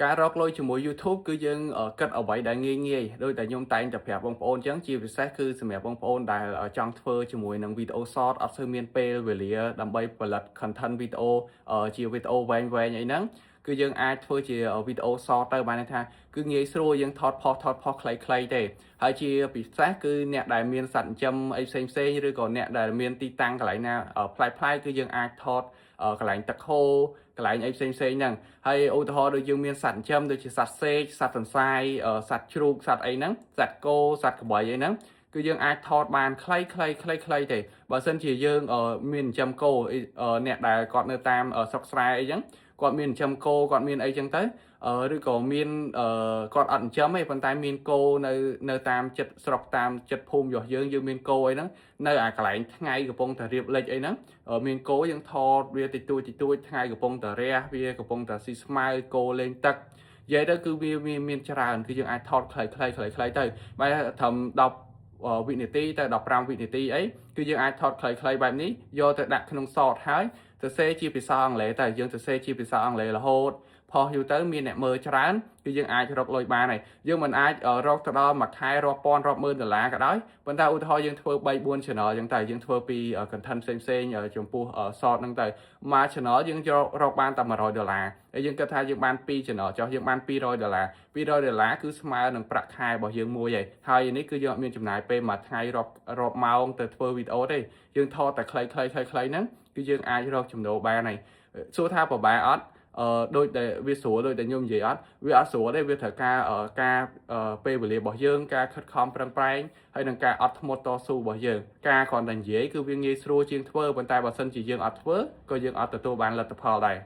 ការរកលុយជាមួយ YouTube គឺយើងគិតអ្វីដែលងាយដូចតែខ្ញុំតែងតែប្រាប់បងប្អូនអញ្ចឹងជាពិសេសគឺសម្រាប់បងប្អូនដែលចង់ធ្វើជាមួយនឹងវីដេអូ short អត់សូវមានពេលវេលាដើម្បីផលិត content វីដេអូជាវីដេអូវែងៗអីហ្នឹងគឺយើងអាចធ្វើជាវីដេអូ short ទៅបានន័យថាគឺងាយស្រួលយើងថតផុសខ្លីៗទេហើយជាពិសេសគឺអ្នកដែលមានសត្វចិញ្ចឹមអីផ្សេងៗឬក៏អ្នកដែលមានទីតាំងកន្លែងណាប្លែកៗគឺយើងអាចថតកន្លែងទឹកហូរកន្លែងអីផ្សេងៗហ្នឹងហើយឧទាហរណ៍ដូចយើងមានសត្វចិញ្ចឹមដូចជាសត្វសេកសត្វទន្សាយសត្វជ្រូកសត្វអីហ្នឹងសត្វគោសត្វក្របីអីហ្នឹងគឺយើងអាចថតបានខ្លីៗទេបើសិនជាយើងមានចិញ្ចឹមគោអ្នកដែលគាត់នៅតាមស្រុកស្រែអីចឹងគាត់មានចិញ្ចឹមគោគាត់មានអីចឹងទៅឬក៏មានគាត់អត់ចិញ្ចឹមទេប៉ុន្តែមានគោនៅតាមចិត្តស្រុកតាមចិត្តភូមិរបស់យើងមានគោអីហ្នឹងនៅអាកន្លែងថ្ងៃកំពុងតែរៀបលិចអីហ្នឹងមានគោយើងថតវាតិចតួចថ្ងៃកំពុងតែរះវាកំពុងតែស៊ីស្មៅគោលេងទឹកនិយាយទៅគឺវាមានច្រើនគឺយើងអាចថតខ្លីៗទៅបែរត្រឹម10វិនាទីទៅ15វិនាទីអីគឺយើងអាចថតខ្លីៗបែបនេះយកទៅដាក់ក្នុង short ហើយសរសេរជាភាសាអង់គ្លេសតែយើងសរសេរជាភាសាអង់គ្លេសរហូតផុសយូរទៅមានអ្នកមើលច្រើនគឺយើងអាចរកលុយបានហើយយើងមិនអាចរកទៅដល់មួយខែរាប់ពាន់រាប់ម៉ឺនដុល្លារក៏ដោយប៉ុន្តែឧទាហរណ៍យើងធ្វើ3-4 channel អញ្ចឹងតែយើងធ្វើពី content ផ្សេងចំពោះ short ហ្នឹងទៅមួយ channel យើងរកបានតែ$100ហើយយើងគិតថាយើងបាន2 channel ចុះយើងបាន$200គឺស្មើនឹងប្រាក់ខែរបស់យើងមួយហើយនេះគឺយើងអត់មានចំណាយពេលមួយថ្ងៃរាប់ម៉ោងទៅធ្វើវីដេអូទេយើងថតតែខ្លីៗហ្នឹងគឺយើងអាចរកចំណូលបានហើយសួរថាពិបាកអត់ដូចតែវាស្រួលដូចតែខ្ញុំនិយាយអត់វាអត់ស្រួលទេវាត្រូវការពេលវេលារបស់យើងការខិតខំប្រឹងប្រែងហើយនឹងការអត់ធ្មត់តស៊ូរបស់យើងការគ្រាន់តែនិយាយគឺវាងាយស្រួលជាងធ្វើប៉ុន្តែបើសិនជាយើងអត់ធ្វើក៏យើងអត់ទទួលបានលទ្ធផលដែរ